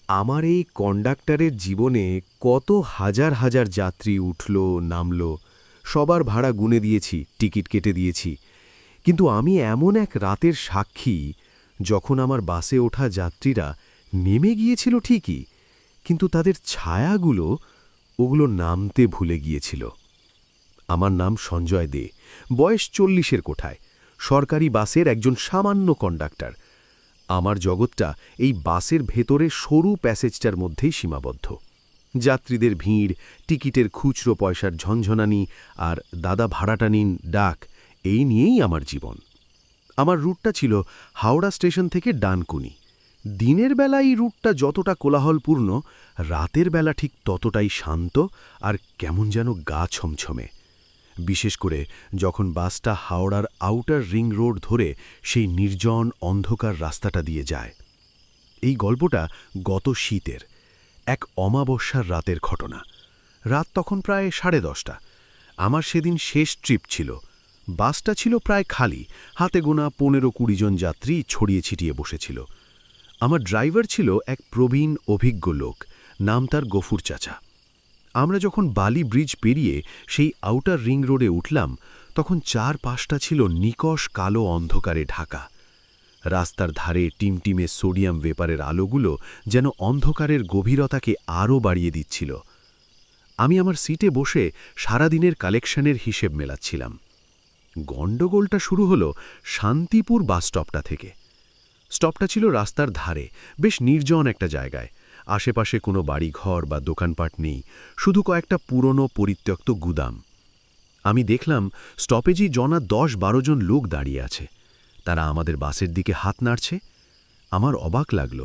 আমার এই কন্ডাক্টরের জীবনে কত হাজার হাজার যাত্রী উঠল নামল, সবার ভাড়া গুনে দিয়েছি, টিকিট কেটে দিয়েছি। কিন্তু আমি এমন এক রাতের সাক্ষী, যখন আমার বাসে ওঠা যাত্রীরা নেমে গিয়েছিল ঠিকই, কিন্তু তাদের ছায়াগুলো ওগুলো নামতে ভুলে গিয়েছিল। আমার নাম সঞ্জয় দে, বয়স 40-এর কোঠায়, সরকারি বাসের একজন সামান্য কন্ডাক্টর। আমার জগৎটা এই বাসের ভেতরে সরু প্যাসেজটার মধ্যেই সীমাবদ্ধ। যাত্রীদের ভিড়, টিকিটের খুচরো পয়সার ঝনঝনানি আর দাদা ভাড়াটা নিন ডাক, এই নিয়েই আমার জীবন। আমার রুটটা ছিল হাওড়া স্টেশন থেকে ডানকুনি। দিনের বেলা এই রুটটা যতটা কোলাহলপূর্ণ, রাতের বেলা ঠিক ততটাই শান্ত আর কেমন যেন গা ছমছমে। বিশেষ করে যখন বাসটা হাওড়ার আউটার রিং রোড ধরে সেই নির্জন অন্ধকার রাস্তাটা দিয়ে যায়। এই গল্পটা গত শীতের এক অমাবস্যার রাতের ঘটনা। রাত তখন প্রায় 10:30। আমার সেদিন শেষ ট্রিপ ছিল। বাসটা ছিল প্রায় খালি, হাতে গোনা 15-20 জন যাত্রী ছড়িয়ে ছিটিয়ে বসেছিল। আমার ড্রাইভার ছিল এক প্রবীণ অভিজ্ঞ লোক, নাম তার গফুর চাচা। আমরা যখন বালি ব্রিজ পেরিয়ে সেই আউটার রিং রোডে উঠলাম, তখন চারপাশটা ছিল নিকষ কালো অন্ধকারে ঢাকা। রাস্তার ধারে টিমটিমে সোডিয়াম ভেপারের আলোগুলো যেন অন্ধকারের গভীরতাকে আরও বাড়িয়ে দিচ্ছিল। আমি আমার সিটে বসে সারাদিনের কালেকশনের হিসেব মেলাচ্ছিলাম। গণ্ডগোলটা শুরু হলো শান্তিপুর বাসস্টপটা থেকে। স্টপটা ছিল রাস্তার ধারে, বেশ নির্জন একটা জায়গায়। আশেপাশে কোনো বাড়িঘর বা দোকানপাট নেই, শুধু কয়েকটা পুরনো পরিত্যক্ত গুদাম। আমি দেখলাম স্টপেজেই জনা 10-12 জন লোক দাঁড়িয়ে আছে। তারা আমাদের বাসের দিকে হাত নাড়ছে। আমার অবাক লাগল,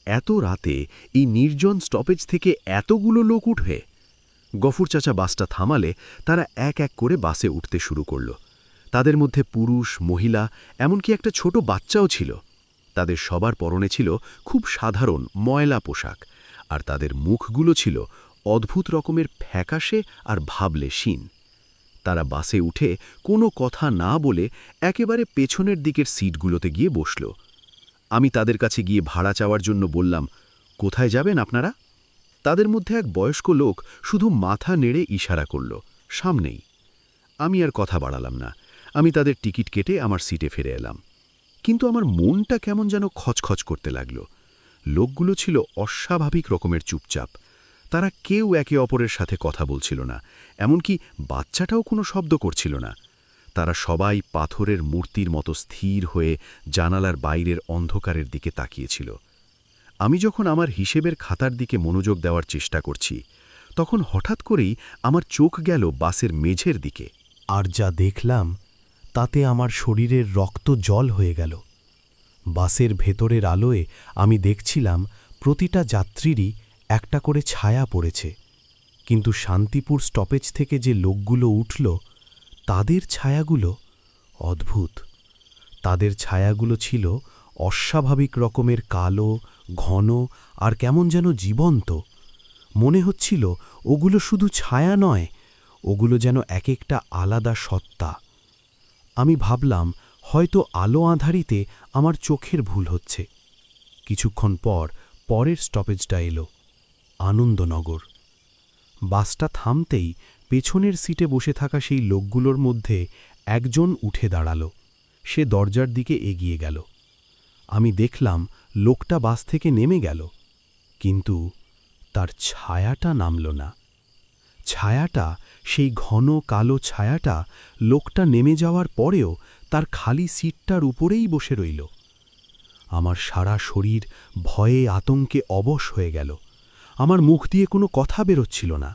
এত রাতে এই নির্জন স্টপেজ থেকে এতগুলো লোক উঠবে। গফুর চাচা বাসটা থামালে তারা এক এক করে বাসে উঠতে শুরু করল। তাদের মধ্যে পুরুষ, মহিলা, এমনকি একটা ছোট বাচ্চাও ছিল। তাদের সবার পরনে ছিল খুব সাধারণ ময়লা পোশাক, আর তাদের মুখগুলো ছিল অদ্ভুত রকমের ফ্যাকাশে আর ভাবলেশীন। তারা বাসে উঠে কোনো কথা না বলে একেবারে পেছনের দিকের সিটগুলোতে গিয়ে বসল। আমি তাদের কাছে গিয়ে ভাড়া চাওয়ার জন্য বললাম, কোথায় যাবেন আপনারা? তাদের মধ্যে এক বয়স্ক লোক শুধু মাথা নেড়ে ইশারা করল, সামনেই। আমি আর কথা বাড়ালাম না। আমি তাদের টিকিট কেটে আমার সিটে ফিরে এলাম। কিন্তু আমার মনটা কেমন যেন খচখচ করতে লাগল। লোকগুলো ছিল অস্বাভাবিক রকমের চুপচাপ। তারা কেউ একে অপরের সাথে কথা বলছিল না, এমনকি বাচ্চাটাও কোনো শব্দ করছিল না। তারা সবাই পাথরের মূর্তির মতো স্থির হয়ে জানালার বাইরের অন্ধকারের দিকে তাকিয়েছিল। আমি যখন আমার হিসেবের খাতার দিকে মনোযোগ দেওয়ার চেষ্টা করছি, তখন হঠাৎ করেই আমার চোখ গেল বাসের মেঝের দিকে। আর যা দেখলাম তাতে আমার শরীরের রক্ত জল হয়ে গেল। বাসের ভেতরের আলোয় আমি দেখছিলাম প্রতিটা যাত্রীরই একটা করে ছায়া পড়েছে, কিন্তু শান্তিপুর স্টপেজ থেকে যে লোকগুলো উঠল, তাদের ছায়াগুলো অদ্ভুত। তাদের ছায়াগুলো ছিল অস্বাভাবিক রকমের কালো, ঘন আর কেমন যেন জীবন্ত। মনে হচ্ছিল ওগুলো শুধু ছায়া নয়, ওগুলো যেন এক একটা আলাদা সত্তা। আমি ভাবলাম হয়তো আলো আঁধারিতে আমার চোখের ভুল হচ্ছে। কিছুক্ষণ পর পরের স্টপেজটা এলো, আনন্দনগর। বাসটা থামতেই পেছনের সিটে বসে থাকা সেই লোকগুলোর মধ্যে একজন উঠে দাঁড়াল। সে দরজার দিকে এগিয়ে গেল। আমি দেখলাম লোকটা বাস থেকে নেমে গেল, কিন্তু তার ছায়াটা নামল না। ছায়াটা, সেই ঘন কালো ছায়াটা, লোকটা নেমে যাওয়ার পরেও তার খালি সিটটার উপরেই বসে রইল। আমার সারা শরীর ভয়ে আতঙ্কে অবশ হয়ে গেল। আমার মুখ দিয়ে কোনো কথা বেরোচ্ছিল না।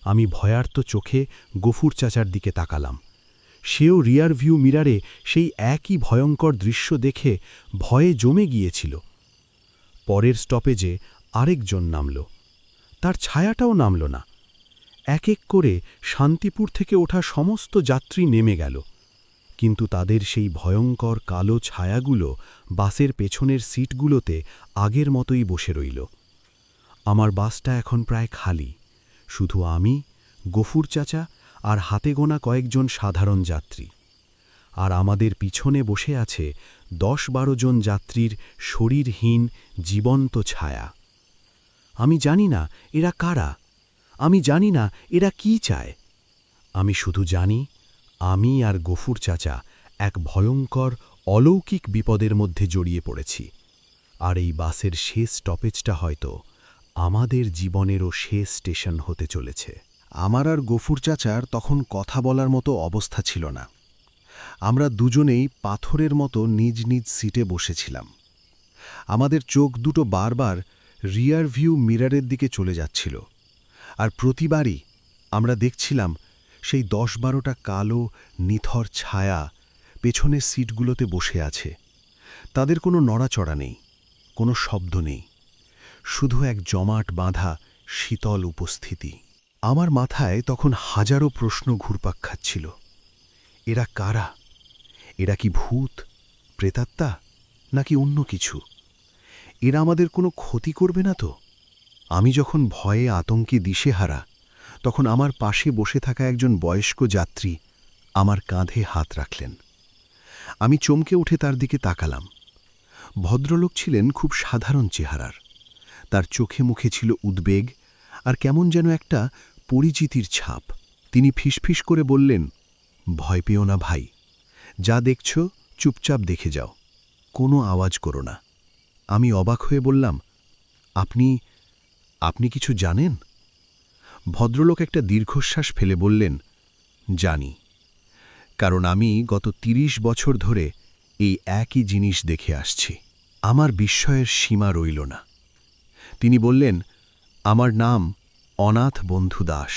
আমি ভয়ার্ত চোখে গফুর চাচার দিকে তাকালাম। সেও রিয়ার ভিউ মিরারে সেই একই ভয়ঙ্কর দৃশ্য দেখে ভয়ে জমে গিয়েছিল। পরের স্টপেজে আরেকজন নামল। তার ছায়াটাও নামল না। এক এক করে শান্তিপুর থেকে ওঠা সমস্ত যাত্রী নেমে গেল, কিন্তু তাদের সেই ভয়ঙ্কর কালো ছায়াগুলো বাসের পেছনের সিটগুলোতে আগের মতোই বসে রইল। আমার বাসটা এখন প্রায় খালি, শুধু আমি, গফুর চাচা আর হাতে গোনা কয়েকজন সাধারণ যাত্রী। আর আমাদের পিছনে বসে আছে 10-12 জন যাত্রীর শরীরহীন জীবন্ত ছায়া। আমি জানি না এরা কারা, আমি জানি না এরা কি চায়। আমি শুধু জানি আমি আর গফুর চাচা এক ভয়ঙ্কর অলৌকিক বিপদের মধ্যে জড়িয়ে পড়েছি। আর এই বাসের শেষ স্টপেজটা হয়তো আমাদের জীবনেরও শেষ স্টেশন হতে চলেছে। আমার আর গফুর চাচার তখন কথা বলার মতো অবস্থা ছিল না। আমরা দুজনেই পাথরের মতো নিজ নিজ সিটে বসেছিলাম। আমাদের চোখ দুটো বারবার রিয়ার ভিউ মিররের দিকে চলে যাচ্ছিল, আর প্রতিবারই আমরা দেখছিলাম সেই ১০-১২টা কালো নিথর ছায়া পেছনের সিটগুলোতে বসে আছে। তাদের কোনো নড়াচড়া নেই, কোনো শব্দ নেই, শুধু এক জমাট বাঁধা শীতল উপস্থিতি। আমার মাথায় তখন হাজারো প্রশ্ন ঘুরপাক খাচ্ছিল। এরা কারা? এরা কি ভূত, প্রেতাত্মা, নাকি অন্য কিছু? এরা আমাদের কোনো ক্ষতি করবে না তো? আমি যখন ভয়ে আতঙ্কে দিশেহারা, তখন আমার পাশে বসে থাকা একজন বয়স্ক যাত্রী আমার কাঁধে হাত রাখলেন। আমি চমকে উঠে তার দিকে তাকালাম। ভদ্রলোক ছিলেন খুব সাধারণ চেহারার। তার চোখে মুখে ছিল উদ্বেগ আর কেমন যেন একটা পরিচিতির ছাপ। তিনি ফিসফিস করে বললেন, ভয় পেও না ভাই, যা দেখছ চুপচাপ দেখে যাও, কোনো আওয়াজ করো না। আমি অবাক হয়ে বললাম, আপনি আপনি কিছু জানেন? ভদ্রলোক একটা দীর্ঘশ্বাস ফেলে বললেন, জানি, কারণ আমি গত ৩০ বছর ধরে এই একই জিনিস দেখে আসছি। আমার বিস্ময়ের সীমা রইল না। তিনি বললেন, আমার নাম অনাথ বন্ধু দাস।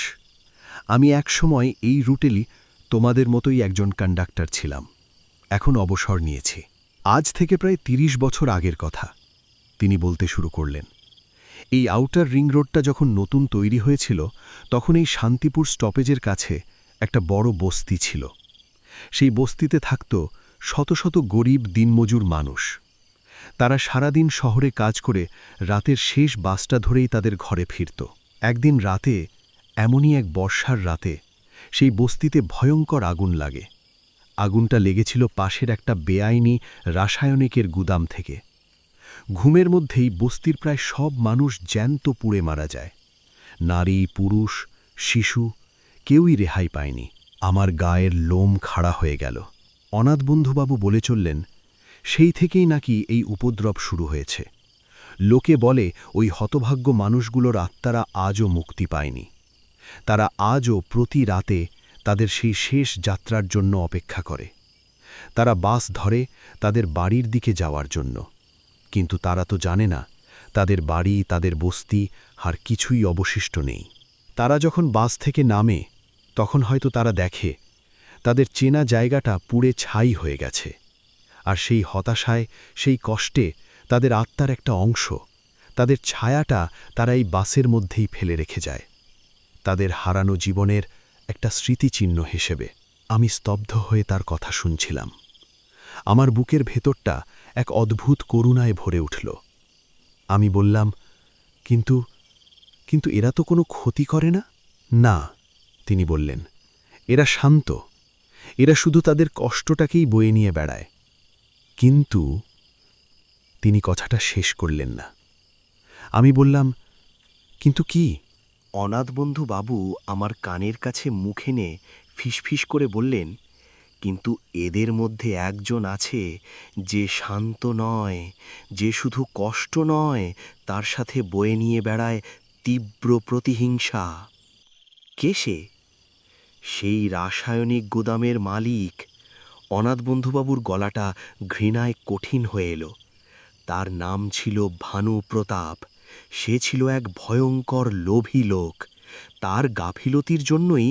আমি একসময় এই রুটেলি তোমাদের মতোই একজন কন্ডাক্টর ছিলাম। এখন অবসর নিয়েছি। আজ থেকে প্রায় ৩০ বছর আগের কথা। তিনি বলতে শুরু করলেন, এই আউটার রিং রোডটা যখন নতুন তৈরি হয়েছিল, তখন এই শান্তিপুর স্টপেজের কাছে একটা বড় বস্তি ছিল। সেই বস্তিতে থাকত শত শত গরিব দিনমজুর মানুষ। তারা সারাদিন শহরে কাজ করে রাতের শেষ বাসটা ধরেই তাদের ঘরে ফিরত। একদিন রাতে, এমনই এক বর্ষার রাতে, সেই বস্তিতে ভয়ঙ্কর আগুন লাগে। আগুনটা লেগেছিল পাশের একটা বেআইনি রাসায়নিকের গুদাম থেকে। ঘুমের মধ্যেই বস্তির প্রায় সব মানুষ জ্যান্ত পুড়ে মারা যায়। নারী, পুরুষ, শিশু, কেউই রেহাই পায়নি। আমার গায়ের লোম খাড়া হয়ে গেল। অনাথ বন্ধুবাবু বলে চললেন, সেই থেকেই নাকি এই উপদ্রব শুরু হয়েছে। লোকে বলে ওই হতভাগ্য মানুষগুলোর আত্মারা আজও মুক্তি পায়নি। তারা আজও প্রতি রাতে তাদের সেই শেষ যাত্রার জন্য অপেক্ষা করে। তারা বাস ধরে তাদের বাড়ির দিকে যাওয়ার জন্য, কিন্তু তারা তো জানে না তাদের বাড়ি, তাদের বস্তি আর কিছুই অবশিষ্ট নেই। তারা যখন বাস থেকে নামে, তখন হয়তো তারা দেখে তাদের চেনা জায়গাটা পুড়ে ছাই হয়ে গেছে। আর সেই হতাশায়, সেই কষ্টে তাদের আত্মার একটা অংশ, তাদের ছায়াটা তারা এই বাসের মধ্যেই ফেলে রেখে যায়, তাদের হারানো জীবনের একটা স্মৃতিচিহ্ন হিসেবে। আমি স্তব্ধ হয়ে তার কথা শুনছিলাম। আমার বুকের ভেতরটা এক অদ্ভুত করুণায় ভরে উঠল। আমি বললাম, কিন্তু কিন্তু এরা তো কোনো ক্ষতি করে না? না, তিনি বললেন, এরা শান্ত, এরা শুধু তাদের কষ্টটাকেই বয়ে নিয়ে বেড়ায়। কিন্তু তিনি কথাটা শেষ করলেন না। আমি বললাম, কিন্তু কি? অনাথ বন্ধু বাবু আমার কানের কাছে মুখ এনে ফিসফিস করে বললেন, কিন্তু এদের মধ্যে একজন আছে যে শান্ত নয়, যে শুধু কষ্ট নয়, তার সাথে বয়ে নিয়ে বেড়ায় তীব্র প্রতিহিংসা। কে সে? সেই রাসায়নিক গুদামের মালিক। অনাথ বন্ধুবাবুর গলাটা ঘৃণায় কঠিন হয়ে এলো। তার নাম ছিল ভানু প্রতাপ। সে ছিল এক ভয়ঙ্কর লোভী লোক। তার গাফিলতির জন্যই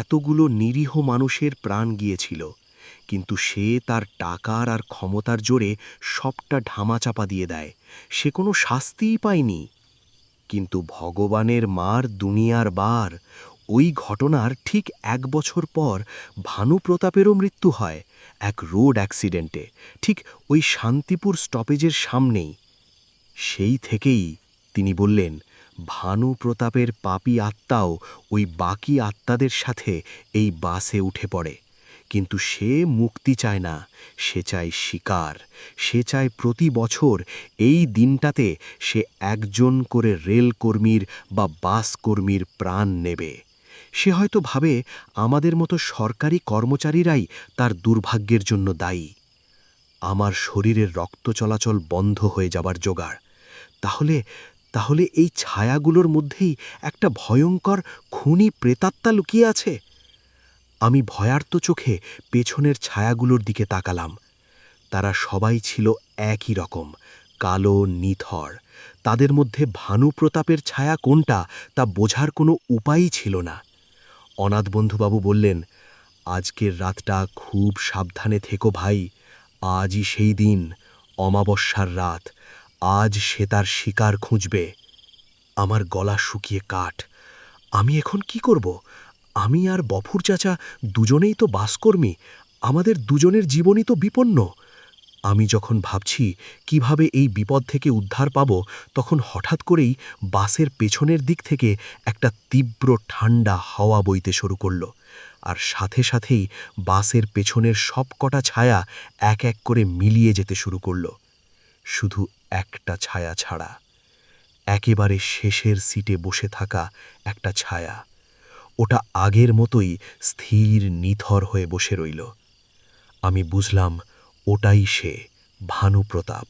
এতগুলো নিরীহ মানুষের প্রাণ গিয়েছিল, কিন্তু সে তার টাকার আর ক্ষমতার জোরে সবটা ধামাচাপা দিয়ে দেয়। সে কোনো শাস্তিই পায়নি। কিন্তু ভগবানের মার দুনিয়ার বার। ওই ঘটনার ঠিক ১ বছর পর ভানু প্রতাপেরও মৃত্যু হয় এক রোড অ্যাক্সিডেন্টে, ঠিক ওই শান্তিপুর স্টপেজের সামনেই। সেই থেকেই তিনি বললেন, ভানু প্রতাপের পাপী আত্মাও ওই বাকি আত্মাদের সাথে এই বাসে উঠে পড়ে। কিন্তু সে মুক্তি চায় না, সে চায় শিকার। সে চায় প্রতি বছর এই দিনটাতে সে একজন করে রেলকর্মীর বা বাস কর্মীর প্রাণ নেবে। সে হয়তো ভাবে আমাদের মতো সরকারি কর্মচারীরাই তার দুর্ভাগ্যের জন্য দায়ী। আমার শরীরের রক্ত চলাচল বন্ধ হয়ে যাবার জোগাড়। তাহলে তাহলে এই ছায়াগুলোর মধ্যেই একটা ভয়ঙ্কর খুনি প্রেতাত্মা লুকিয়ে আছে। আমি ভয়ার্ত চোখে পেছনের ছায়াগুলোর দিকে তাকালাম। তারা সবাই ছিল একই রকম, কালো নিথর। তাদের মধ্যে ভানুপ্রতাপের ছায়া কোনটা তা বোঝার কোনো উপায়ই ছিল না। অনাথবন্ধুবাবু বললেন, আজকের রাতটা খুব সাবধানে থেকো ভাই। আজই সেই দিন, অমাবস্যার রাত। আজ সে তার শিকার খুঁজবে। আমার গলা শুকিয়ে কাঠ। আমি এখন কি করব? আমি আর বফুর চাচা দুজনেই তো বাসকর্মী। আমাদের দুজনের জীবনই তো বিপন্ন। আমি যখন ভাবছি কিভাবে এই বিপদ থেকে উদ্ধার পাব, তখন হঠাৎ করেই বাসের পেছনের দিক থেকে একটা তীব্র ঠান্ডা হাওয়া বইতে শুরু করল। আর সাথে সাথেই বাসের পেছনের সবকটা ছায়া এক এক করে মিলিয়ে যেতে শুরু করল, শুধু একটা ছায়া ছাড়া। একেবারে শেষের সিটে বসে থাকা একটা ছায়া। ওটা আগের মতোই স্থির নিথর হয়ে বসে রইল। আমি বুঝলাম ওটাই সে, ভানুপ্রতাপ।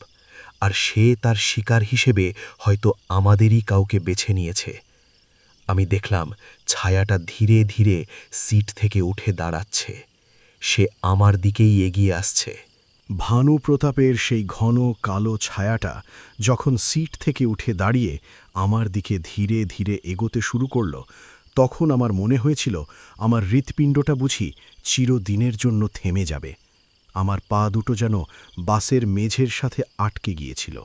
আর সে তার শিকার হিসেবে হয়তো আমাদেরই কাউকে বেছে নিয়েছে। আমি দেখলাম ছায়াটা ধীরে ধীরে সিট থেকে উঠে দাঁড়াচ্ছে। সে আমার দিকেই এগিয়ে আসছে। ভানুপ্রতাপের সেই ঘন কালো ছায়াটা যখন সিট থেকে উঠে দাঁড়িয়ে আমার দিকে ধীরে ধীরে এগোতে শুরু করল, তখন আমার মনে হয়েছিল আমার হৃৎপিণ্ডটা বুঝি চিরদিনের জন্য থেমে যাবে। আমার পা দুটো যেন বাসের মেঝের সাথে আটকে গিয়েছিল।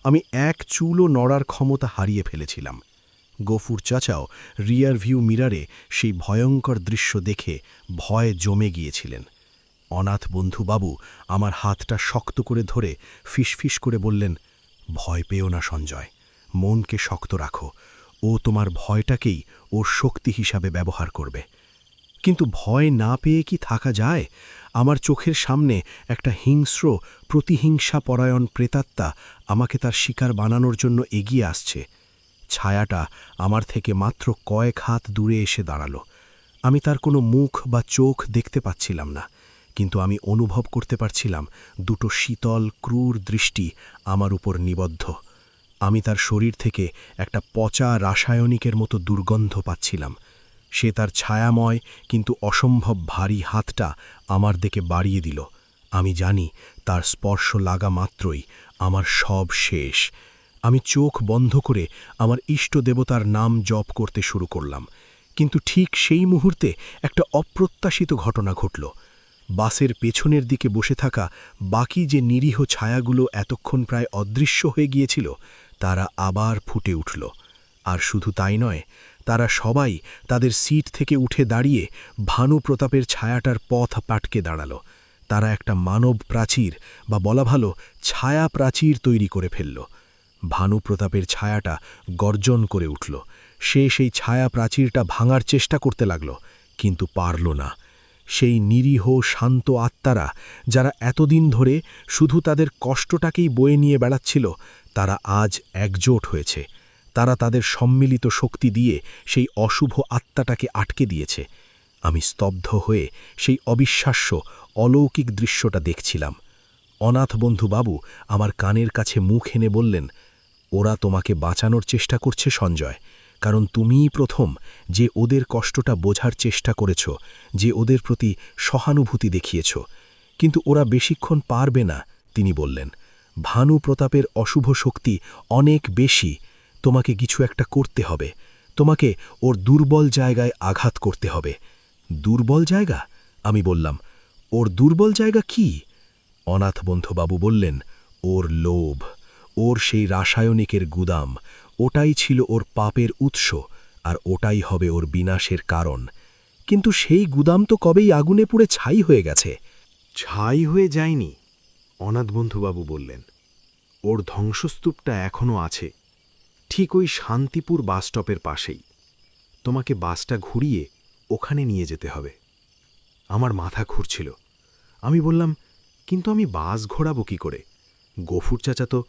আমি এক চুলও নড়ার ক্ষমতা হারিয়ে ফেলেছিলাম। গফুর চাচাও রিয়ার ভিউ মিরারে সেই ভয়ঙ্কর দৃশ্য দেখে ভয়ে জমে গিয়েছিলেন। অনাথ বন্ধুবাবু আমার হাতটা শক্ত করে ধরে ফিসফিস করে বললেন, ভয় পেও না সঞ্জয়, মনকে শক্ত রাখো। ও তোমার ভয়টাকেই ওর শক্তি হিসাবে ব্যবহার করবে। কিন্তু ভয় না পেয়ে কি থাকা যায়? আমার চোখের সামনে একটা হিংস্র প্রতিহিংসা পরায়ণ প্রেতাত্মা আমাকে তার শিকার বানানোর জন্য এগিয়ে আসছে। ছায়াটা আমার থেকে মাত্র কয়েক হাত দূরে এসে দাঁড়ালো। আমি তার কোনো মুখ বা চোখ দেখতে পাচ্ছিলাম না, কিন্তু আমি অনুভব করতে পারছিলাম দুটো শীতল ক্রূর দৃষ্টি আমার উপর নিবদ্ধ। আমি তার শরীর থেকে একটা পচা রাসায়নিকের মতো দুর্গন্ধ পাচ্ছিলাম। সে তার ছায়াময় কিন্তু অসম্ভব ভারী হাতটা আমার দিকে বাড়িয়ে দিল। আমি জানি তার স্পর্শ লাগা মাত্রই আমার সব শেষ। আমি চোখ বন্ধ করে আমার ইষ্ট দেবতার নাম জপ করতে শুরু করলাম। কিন্তু ঠিক সেই মুহূর্তে একটা অপ্রত্যাশিত ঘটনা ঘটল। বাসের পেছনের দিকে বসে থাকা বাকি যে নিরীহ ছায়াগুলো এতক্ষণ প্রায় অদৃশ্য হয়ে গিয়েছিল, তারা আবার ফুটে উঠল। আর শুধু তাই নয়, তারা সবাই তাদের সিট থেকে উঠে দাঁড়িয়ে ভানুপ্রতাপের ছায়াটার পথ পাটকে দাঁড়াল। তারা একটা মানব প্রাচীর বা বলা ভালো ছায়া প্রাচীর তৈরি করে ফেলল। ভানুপ্রতাপের ছায়াটা গর্জন করে উঠল। সে সেই ছায়া প্রাচীরটা ভাঙার চেষ্টা করতে লাগল, কিন্তু পারল না। সেই নিরীহ শান্ত আত্মারা, যারা এতদিন ধরে শুধু তাদের কষ্টটাকেই বয়ে নিয়ে বেড়াচ্ছিল, তারা আজ একজোট হয়েছে। তারা তাদের সম্মিলিত শক্তি দিয়ে সেই অশুভ আত্মাটাকে আটকে দিয়েছে। আমি স্তব্ধ হয়ে সেই অবিশ্বাস্য অলৌকিক দৃশ্যটা দেখছিলাম। অনাথ বন্ধু বাবু আমার কানের কাছে মুখ এনে বললেন, ওরা তোমাকে বাঁচানোর চেষ্টা করছে সঞ্জয়, কারণ তুমিই প্রথম যে ওদের কষ্টটা বোঝার চেষ্টা করেছ, যে ওদের প্রতি সহানুভূতি দেখিয়েছ। কিন্তু ওরা বেশিক্ষণ পারবে না, তিনি বললেন। ভানুপ্রতাপের অশুভ শক্তি অনেক বেশি। তোমাকে কিছু একটা করতে হবে। তোমাকে ওর দুর্বল জায়গায় আঘাত করতে হবে। দুর্বল জায়গা? আমি বললাম, ওর দুর্বল জায়গা কি? অনাথ বন্ধুবাবু বললেন, ওর লোভ, ওর সেই রাসায়নিকের গুদাম। ওটাই ছিল ওর পাপের উৎস, আর ওটাই হবে ওর বিনাশের কারণ। কিন্তু সেই গুদাম তো কবেই আগুনে পুড়ে ছাই হয়ে গেছে। ছাই হয়ে যায়নি, অনাথবন্ধুবাবু বললেন। ওর ধ্বংসস্তূপটা এখনও আছে, ঠিক ওই শান্তিপুর বাসস্টপের পাশেই। তোমাকে বাসটা ঘুরিয়ে ওখানে নিয়ে যেতে হবে। আমার মাথা ঘুরছিল। আমি বললাম, কিন্তু আমি বাস ঘোরাবো কি করে? গফুর চাচা তো।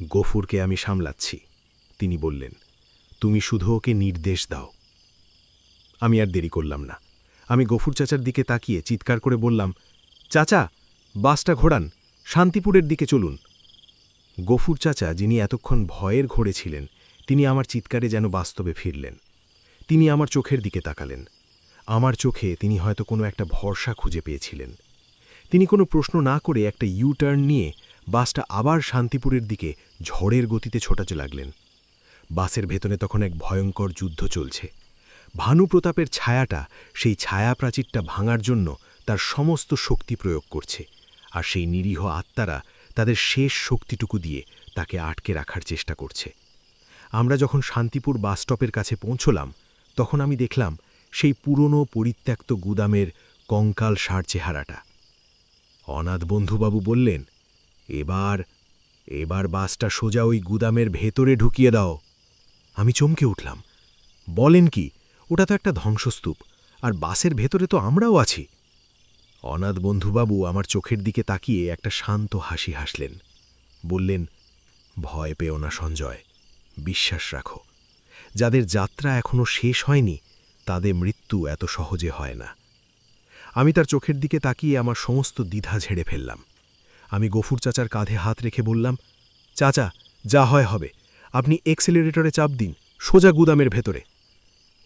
গফুরকে আমি সামলাচ্ছি, তিনি বললেন। তুমি শুধু ওকে নির্দেশ দাও। আমি আর দেরি করলাম না। আমি গফুর চাচার দিকে তাকিয়ে চিৎকার করে বললাম, চাচা, বাসটা ঘোরান, শান্তিপুরের দিকে চলুন। গফুর চাচা, যিনি এতক্ষণ ভয়ের ঘোরে ছিলেন, তিনি আমার চিৎকারে যেন বাস্তবে ফিরলেন। তিনি আমার চোখের দিকে তাকালেন। আমার চোখে তিনি হয়তো কোনো একটা ভরসা খুঁজে পেয়েছিলেন। তিনি কোনো প্রশ্ন না করে একটা ইউ-টার্ন নিয়ে বাসটা আবার শান্তিপুরের দিকে ঝড়ের গতিতে ছোটাতে লাগলেন। বাসের ভেতরে তখন এক ভয়ঙ্কর যুদ্ধ চলছে। ভানুপ্রতাপের ছায়াটা সেই ছায়া প্রাচীরটা ভাঙার জন্য তার সমস্ত শক্তি প্রয়োগ করছে, আর সেই নিরীহ আত্মারা তাদের শেষ শক্তিটুকু দিয়ে তাকে আটকে রাখার চেষ্টা করছে। আমরা যখন শান্তিপুর বাসস্টপের কাছে পৌঁছলাম, তখন আমি দেখলাম সেই পুরনো পরিত্যক্ত গুদামের কঙ্কাল সার চেহারাটা। অনাথ বন্ধুবাবু বললেন, এবার বাসটা সোজা ওই গুদামের ভেতরে ঢুকিয়ে দাও। আমি চমকে উঠলাম। বলেন কি? ওটা তো একটা ধ্বংসস্তূপ, আর বাসের ভেতরে তো আমরাও আছি। অনাথ বন্ধুবাবু আমার চোখের দিকে তাকিয়ে একটা শান্ত হাসি হাসলেন। বললেন, ভয় পেও না সঞ্জয়, বিশ্বাস রাখো। যাদের যাত্রা এখনো শেষ হয়নি, তাদের মৃত্যু এত সহজে হয় না। আমি তার চোখের দিকে তাকিয়ে আমার সমস্ত দ্বিধা ঝেড়ে ফেললাম। আমি গফুর চাচার কাঁধে হাত রেখে বললাম, চাচা, যা হয় হবে, আপনি এক্সেলারেটরে চাপ দিন, সোজা গুদামের ভেতরে।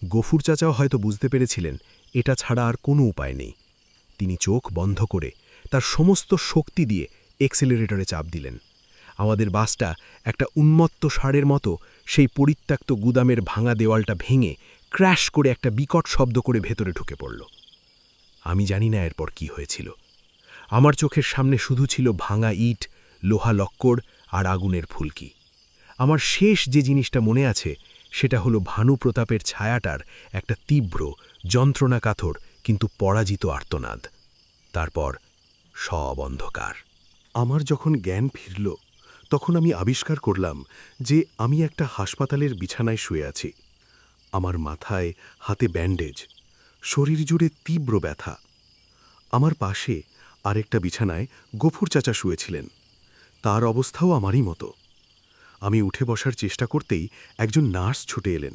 গফুর চাচাও হয়তো বুঝতে পেরেছিলেন এটা ছাড়া আর কোনো উপায় নেই। তিনি চোখ বন্ধ করে তার সমস্ত শক্তি দিয়ে এক্সেলারেটরে চাপ দিলেন। আমাদের বাসটা একটা উন্মত্ত ষাঁড়ের মতো সেই পরিত্যক্ত গুদামের ভাঙা দেওয়ালটা ভেঙে ক্র্যাশ করে একটা বিকট শব্দ করে ভেতরে ঢুকে পড়ল। আমি জানি না এরপর কি হয়েছিল। আমার চোখের সামনে শুধু ছিল ভাঙা ইট, লোহা লক্কর আর আগুনের ফুলকি। আমার শেষ যে জিনিসটা মনে আছে সেটা হলো ভানুপ্রতাপের ছায়াটার একটা তীব্র, যন্ত্রণাকাতর কিন্তু পরাজিত আর্তনাদ। তারপর সব অন্ধকার। আমার যখন জ্ঞান ফিরল, তখন আমি আবিষ্কার করলাম যে আমি একটা হাসপাতালের বিছানায় শুয়ে আছি। আমার মাথায়, হাতে ব্যান্ডেজ, শরীর জুড়ে তীব্র ব্যথা। আমার পাশে আরেকটা বিছানায় গফুর চাচা শুয়েছিলেন। তার অবস্থাও আমারই মতো। আমি উঠে বসার চেষ্টা করতেই একজন নার্স ছুটে এলেন।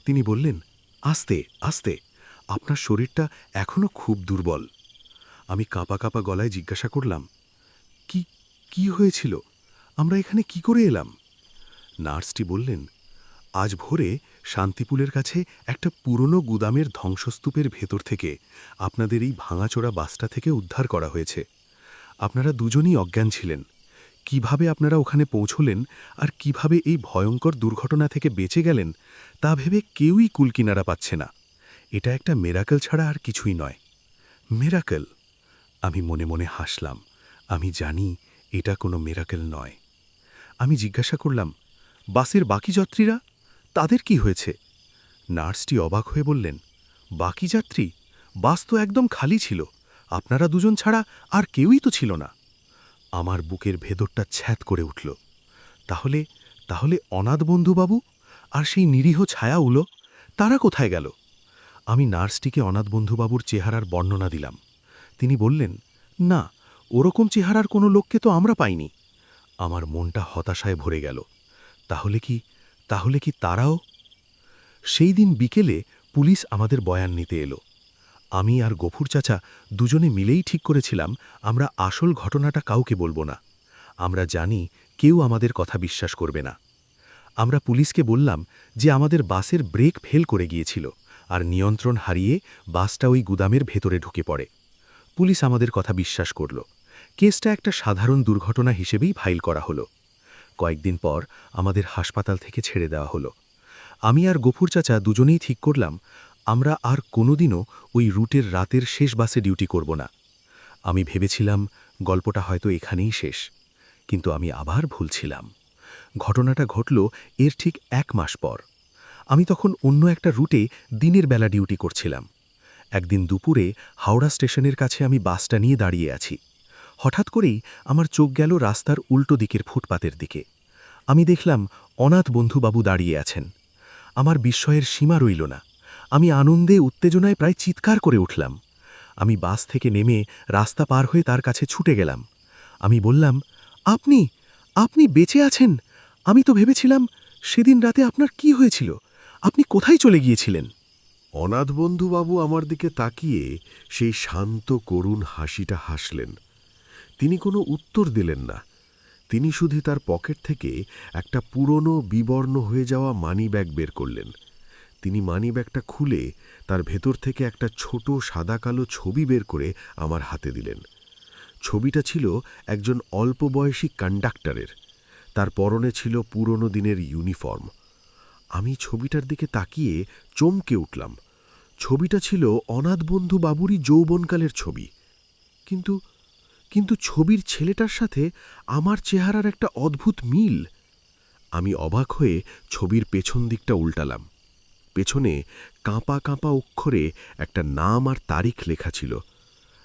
তিনি বললেন, আস্তে আস্তে, আপনার শরীরটা এখনও খুব দুর্বল। আমি কাঁপা কাঁপা গলায় জিজ্ঞাসা করলাম, কি হয়েছিল? আমরা এখানে কি করে এলাম? নার্সটি বললেন, আজ ভোরে শান্তিপুলের কাছে একটা পুরনো গুদামের ধ্বংসস্তূপের ভেতর থেকে আপনাদের এই ভাঙাচোরা বাসটা থেকে উদ্ধার করা হয়েছে। আপনারা দুজনই অজ্ঞান ছিলেন। কিভাবে আপনারা ওখানে পৌঁছলেন আর কিভাবে এই ভয়ঙ্কর দুর্ঘটনা থেকে বেঁচে গেলেন তা ভেবে কেউই কুলকিনারা পাচ্ছে না। এটা একটা মেরাকেল ছাড়া আর কিছুই নয়। মেরাকেল? আমি মনে মনে হাসলাম। আমি জানি এটা কোনো মেরাকেল নয়। আমি জিজ্ঞাসা করলাম, বাসের বাকি যাত্রীরা, তাদের কি হয়েছে? নার্সটি অবাক হয়ে বললেন, বাকি যাত্রী? বাস তো একদম খালি ছিল। আপনারা দুজন ছাড়া আর কেউই তো ছিল না। আমার বুকের ভেতরটা ছ্যাঁত করে উঠল। তাহলে অনাথ বন্ধুবাবু আর সেই নিরীহ ছায়াগুলো, তারা কোথায় গেল? আমি নার্সটিকে অনাথ বন্ধুবাবুর চেহারার বর্ণনা দিলাম। তিনি বললেন, না, ওরকম চেহারার কোনো লোককে তো আমরা পাইনি। আমার মনটা হতাশায় ভরে গেল। তাহলে কি তারাও? সেই দিন বিকেলে পুলিশ আমাদের বয়ান নিতে এলো। আমি আর গফুর চাচা দুজনে মিলেই ঠিক করেছিলাম আমরা আসল ঘটনাটা কাউকে বলবো না। আমরা জানি কেউ আমাদের কথা বিশ্বাস করবে না। আমরা পুলিশকে বললাম যে আমাদের বাসের ব্রেক ফেল করে গিয়েছিল আর নিয়ন্ত্রণ হারিয়ে বাসটা ওই গুদামের ভেতরে ঢুকে পড়ে। পুলিশ আমাদের কথা বিশ্বাস করল। কেসটা একটা সাধারণ দুর্ঘটনা হিসেবেই ফাইল করা হলো। কয়েকদিন পর আমাদের হাসপাতাল থেকে ছেড়ে দেওয়া হলো। আমি আর গফুর চাচা দুজনেই ঠিক করলাম আমরা আর কোনোদিনও ওই রুটের রাতের শেষ বাসে ডিউটি করব না। আমি ভেবেছিলাম গল্পটা হয়তো এখানেই শেষ, কিন্তু আমি আবার ভুল ছিলাম। ঘটনাটা ঘটল এর ঠিক 1 মাস পর। আমি তখন অন্য একটা রুটে দিনের বেলা ডিউটি করছিলাম। একদিন দুপুরে হাওড়া স্টেশনের কাছে আমি বাসটা নিয়ে দাঁড়িয়ে আছি। হঠাৎ করেই আমার চোখ গেল রাস্তার উল্টো দিকের ফুটপাতের দিকে। আমি দেখলাম অনাথ বন্ধুবাবু দাঁড়িয়ে আছেন। আমার বিস্ময়ের সীমা রইল না। আমি আনন্দে উত্তেজনায় প্রায় চিৎকার করে উঠলাম। আমি বাস থেকে নেমে রাস্তা পার হয়ে তার কাছে ছুটে গেলাম। আমি বললাম, আপনি আপনি বেঁচে আছেন? আমি তো ভেবেছিলাম সেদিন রাতে আপনার কি হয়েছিল, আপনি কোথায় চলে গিয়েছিলেন? অনাথবন্ধুবাবু আমার দিকে তাকিয়ে সেই শান্ত করুণ হাসিটা হাসলেন। তিনি কোনো উত্তর দিলেন না। তিনি শুধু তার পকেট থেকে একটা পুরনো বিবর্ণ হয়ে যাওয়া মানিব্যাগ বের করলেন। তিনি মানিব্যাগটা খুলে তার ভেতর থেকে একটা ছোট সাদা কালো ছবি বের করে আমার হাতে দিলেন। ছবিটা ছিল একজন অল্প বয়সী কন্ডাক্টরের। তার পরনে ছিল পুরনো দিনের ইউনিফর্ম। আমি ছবিটার দিকে তাকিয়ে চমকে উঠলাম। ছবিটা ছিল অনাথবন্ধু বাবুরই যৌবনকালের ছবি। কিন্তু কিন্তু ছবির ছেলেটার সাথে আমার চেহারার একটা অদ্ভুত মিল। আমি অবাক হয়ে ছবির পেছন দিকটা উল্টালাম। পেছনে কাঁপা কাঁপা অক্ষরে একটা নাম আর তারিখ লেখা ছিল।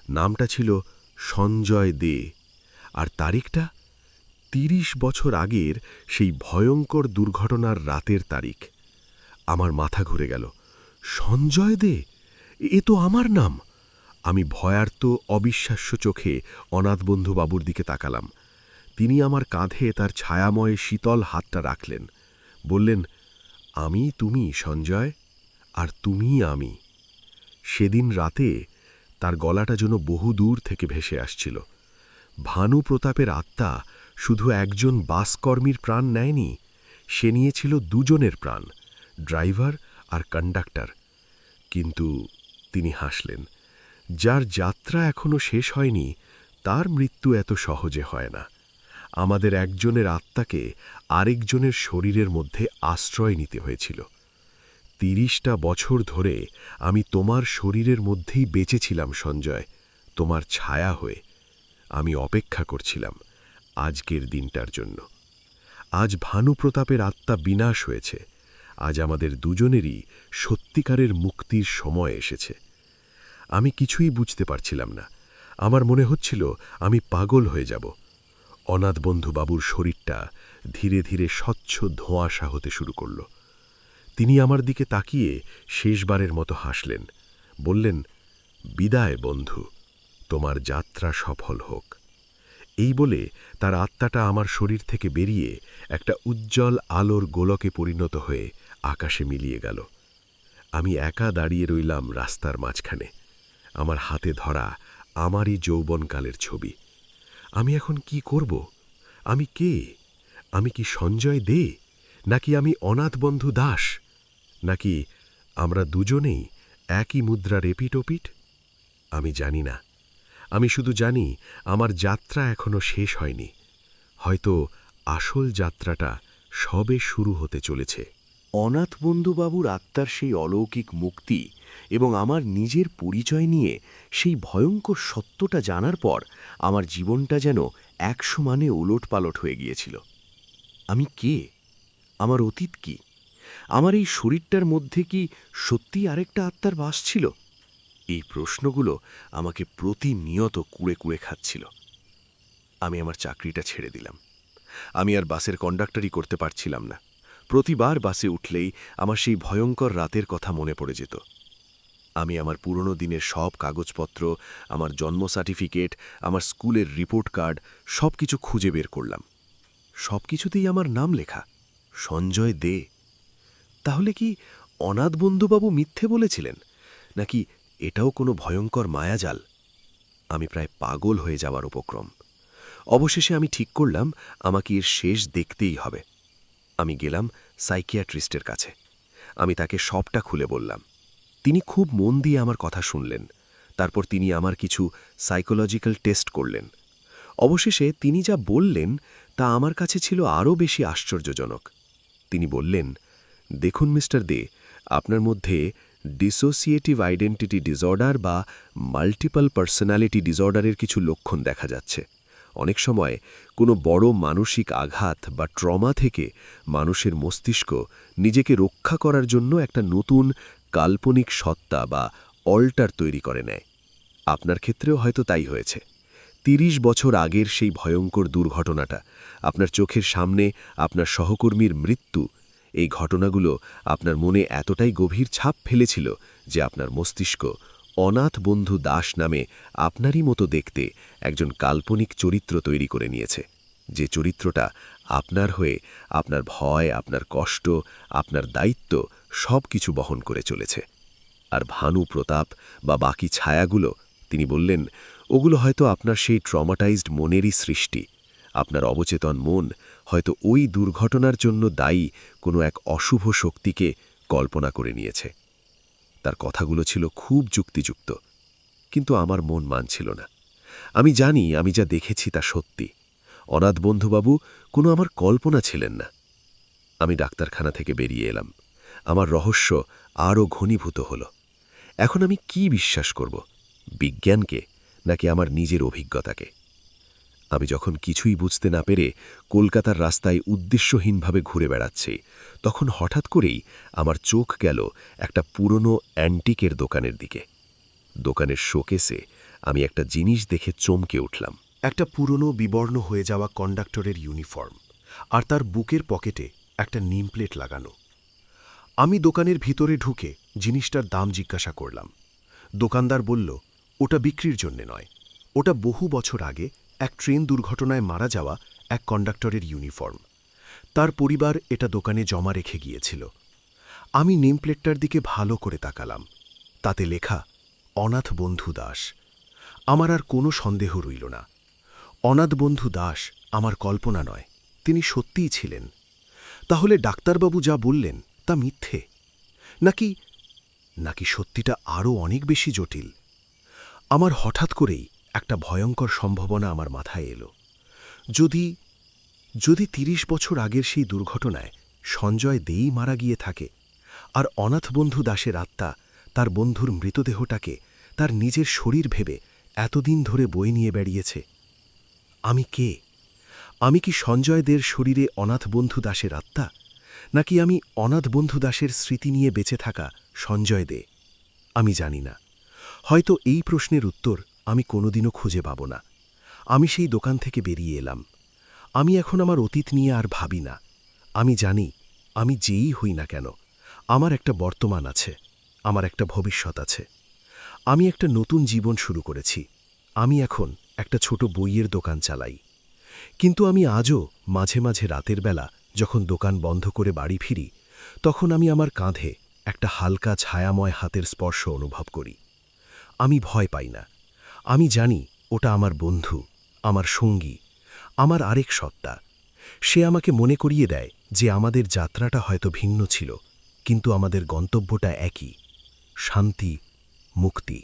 নামটা ছিল সঞ্জয় দে, আর তারিখটা ৩০ বছর আগের সেই ভয়ঙ্কর দুর্ঘটনার রাতের তারিখ। আমার মাথা ঘুরে গেল। সঞ্জয় দে, এ তো আমার নাম! আমি ভয়ার্ত অবিশ্বাস্য চোখে অনাথবন্ধুবাবুর দিকে তাকালাম। তিনি আমার কাঁধে তার ছায়াময় শীতল হাতটা রাখলেন। বললেন, আমি তুমি সঞ্জয়, আর তুমি আমি। সেদিন রাতে তার গলাটা যেন বহু দূর থেকে ভেসে আসছিল। ভানু প্রতাপের আত্মা শুধু একজন বাসকর্মীর প্রাণ নেয়নি, সে নিয়েছিল দুজনের প্রাণ, ড্রাইভার আর কন্ডাক্টর। কিন্তু তিনি হাসলেন। যার যাত্রা এখনো শেষ হয়নি, তার মৃত্যু এত সহজে হয় না। আমাদের একজনের আত্মাকে আরেকজনের শরীরের মধ্যে আশ্রয় নিতে হয়েছিল। ৩০টা বছর ধরে আমি তোমার শরীরের মধ্যেই বেঁচেছিলাম সঞ্জয়, তোমার ছায়া হয়ে। আমি অপেক্ষা করছিলাম আজকের দিনটার জন্য। আজ ভানু প্রতাপের আত্মা বিনাশ হয়েছে। আজ আমাদের দুজনেরই সত্যিকারের মুক্তির সময় এসেছে। আমি কিছুই বুঝতে পারছিলাম না। আমার মনে হচ্ছিল আমি পাগল হয়ে যাব। অনাথবন্ধু বাবুর শরীরটা ধীরে ধীরে স্বচ্ছ ধোঁয়াশা হতে শুরু করল। তিনি আমার দিকে তাকিয়ে শেষবারের মতো হাসলেন। বললেন, বিদায় বন্ধু, তোমার যাত্রা সফল হোক। এই বলে তার আত্মাটা আমার শরীর থেকে বেরিয়ে একটা উজ্জ্বল আলোর গোলকে পরিণত হয়ে আকাশে মিলিয়ে গেল। আমি একা দাঁড়িয়ে রইলাম রাস্তার মাঝখানে, আমার হাতে ধরা আমারই যৌবনকালের ছবি। আমি এখন কি করব? আমি কে? আমি কি সঞ্জয় দে, নাকি আমি অনাথবন্ধু দাস, নাকি আমরা দুজনেই একই মুদ্রার এপিটোপিট? আমি জানি না। আমি শুধু জানি আমার যাত্রা এখনো শেষ হয়নি। হয়তো আসল যাত্রাটা সবে শুরু হতে চলেছে। অনাথবন্ধুবাবুর আত্মার সেই অলৌকিক মুক্তি এবং আমার নিজের পরিচয় নিয়ে সেই ভয়ঙ্কর সত্যটা জানার পর আমার জীবনটা যেন ১০০ মানে ওলটপালট হয়ে গিয়েছিল। আমি কে? আমার অতীত কি? আমার এই শরীরটার মধ্যে কি সত্যিই আরেকটা আত্মার বাস ছিল? এই প্রশ্নগুলো আমাকে প্রতিনিয়ত কুড়ে কুড়ে খাচ্ছিল। আমি আমার চাকরিটা ছেড়ে দিলাম। আমি আর বাসের কন্ডাক্টরই করতে পারছিলাম না। প্রতিবার বাসে উঠলেই আমার সেই ভয়ঙ্কর রাতের কথা মনে পড়ে যেত। আমি আমার পুরনো দিনের সব কাগজপত্র, আমার জন্ম সার্টিফিকেট, আমার স্কুলের রিপোর্ট কার্ড সব কিছু খুঁজে বের করলাম। সব কিছুতেই আমার নাম লেখা, সঞ্জয় দে। তাহলে কি অনাথবন্ধুবাবু মিথ্যে বলেছিলেন, নাকি এটাও কোনো ভয়ঙ্কর মায়াজাল? আমি প্রায় পাগল হয়ে যাওয়ার উপক্রম। অবশেষে আমি ঠিক করলাম আমাকে এর শেষ দেখতেই হবে। আমি গেলাম সাইকিয়াট্রিস্টের কাছে। আমি তাকে সবটা খুলে বললাম। তিনি খুব মন দিয়ে আমার কথা শুনলেন। তারপর তিনি আমার কিছু সাইকোলজিক্যাল টেস্ট করলেন। অবশেষে তিনি যা বললেন তা আমার কাছে ছিল আরও বেশি আশ্চর্যজনক। তিনি বললেন, দেখুন মিস্টার দে, আপনার মধ্যে ডিসোসিয়েটিভ আইডেন্টিটি ডিসঅর্ডার বা মাল্টিপল পার্সোনালিটি ডিসঅর্ডারের কিছু লক্ষণ দেখা যাচ্ছে। অনেক সময় কোনো বড় মানসিক আঘাত বা ট্রমা থেকে মানুষের মস্তিষ্ক নিজেকে রক্ষা করার জন্য একটা নতুন কাল্পনিক সত্তা বা অল্টার তৈরি করে নেয়। আপনার ক্ষেত্রেও হয়তো তাই হয়েছে। ৩০ বছর আগের সেই ভয়ঙ্কর দুর্ঘটনাটা, আপনার চোখের সামনে আপনার সহকর্মীর মৃত্যু, এই ঘটনাগুলো আপনার মনে এতটাই গভীর ছাপ ফেলেছিল যে আপনার মস্তিষ্ক অনাথ বন্ধু দাস নামে আপনারই মতো দেখতে একজন কাল্পনিক চরিত্র তৈরি করে নিয়েছে, যে চরিত্রটা আপনার হয়ে আপনার ভয়, আপনার কষ্ট, আপনার দায়িত্ব সব কিছু বহন করে চলেছে। আর ভানু প্রতাপ বা বাকি ছায়াগুলো, তিনি বললেন, ওগুলো হয়তো আপনার সেই ট্রমাটাইজড মনেরই সৃষ্টি। আপনার অবচেতন মন হয়তো ওই দুর্ঘটনার জন্য দায়ী কোনো এক অশুভ শক্তিকে কল্পনা করে নিয়েছে। তার কথাগুলো ছিল খুব যুক্তিযুক্ত, কিন্তু আমার মন মানছিল না। আমি জানি আমি যা দেখেছি তা সত্যি। অনাথ বন্ধুবাবু কোনো আমার কল্পনা ছিলেন না। আমি ডাক্তারখানা থেকে বেরিয়ে এলাম। আমার রহস্য আরও ঘনীভূত হল। এখন আমি কি বিশ্বাস করব, বিজ্ঞানকে নাকি আমার নিজের অভিজ্ঞতাকে? আমি যখন কিছুই বুঝতে না পেরে কলকাতার রাস্তায় উদ্দেশ্যহীনভাবে ঘুরে বেড়াচ্ছি, তখন হঠাৎ করেই আমার চোখ গেল একটা পুরনো অ্যান্টিকের দোকানের দিকে। দোকানের শোকেসে আমি একটা জিনিস দেখে চমকে উঠলাম। একটা পুরনো বিবর্ণ হয়ে যাওয়া কন্ডাক্টরের ইউনিফর্ম, আর তার বুকের পকেটে একটা নেম প্লেট লাগানো। আমি দোকানের ভিতরে ঢুকে জিনিসটার দাম জিজ্ঞাসা করলাম। দোকানদার বলল, ওটা বিক্রির জন্যে নয়, ওটা বহু বছর আগে এক ট্রেন দুর্ঘটনায় মারা যাওয়া এক কন্ডাক্টরের ইউনিফর্ম। তার পরিবার এটা দোকানে জমা রেখে গিয়েছিল। আমি নেম প্লেটটার দিকে ভালো করে তাকালাম। তাতে লেখা অনাথ বন্ধু দাস। আমার আর কোনো সন্দেহ রইল না। অনাথ বন্ধু দাস আমার কল্পনা নয়, তিনি সত্যিই ছিলেন। তাহলে ডাক্তারবাবু যা বললেন তা মিথ্যে, নাকি নাকি সত্যিটা আরও অনেক বেশি জটিল? আমার হঠাৎ করেই একটা ভয়ঙ্কর সম্ভাবনা আমার মাথায় এলো। যদি যদি ৩০ বছর আগের সেই দুর্ঘটনায় সঞ্জয় দেই মারা গিয়ে থাকে, আর অনাথ বন্ধু দাসের আত্মা তার বন্ধুর মৃতদেহটাকে তার নিজের শরীর ভেবে এতদিন ধরে বয়ে নিয়ে বেরিয়েছে, আমি কে? আমি কি সঞ্জয় দের শরীরে অনাথ বন্ধু দাসের আত্মা, নাকি আমি অনাথ বন্ধু দাসের স্মৃতি নিয়ে বেঁচে থাকা সঞ্জয় দে? আমি জানি না। হয়তো এই প্রশ্নের উত্তর আমি কোনোদিনও খুঁজে পাব না। আমি সেই দোকান থেকে বেরিয়ে এলাম। আমি এখন আমার অতীত নিয়ে আর ভাবি না। আমি জানি, আমি যেই হই না কেন, আমার একটা বর্তমান আছে, আমার একটা ভবিষ্যৎ আছে। আমি একটা নতুন জীবন শুরু করেছি। আমি এখন একটা ছোট বইয়ের দোকান চালাই। কিন্তু আমি আজও মাঝে মাঝে রাতের বেলা যখন দোকান বন্ধ করে বাড়ি ফিরি, তখন আমি আমার কাঁধে একটা হালকা ছায়াময় হাতের স্পর্শ অনুভব করি। আমি ভয় পাই না। আমি জানি ওটা আমার বন্ধু, আমার সঙ্গী, আমার আরেক সত্তা। সে আমাকে মনে করিয়ে দেয় যে আমাদের যাত্রাটা হয়তো ভিন্ন ছিল, কিন্তু আমাদের গন্তব্যটা একই: শান্তি, মুক্তি।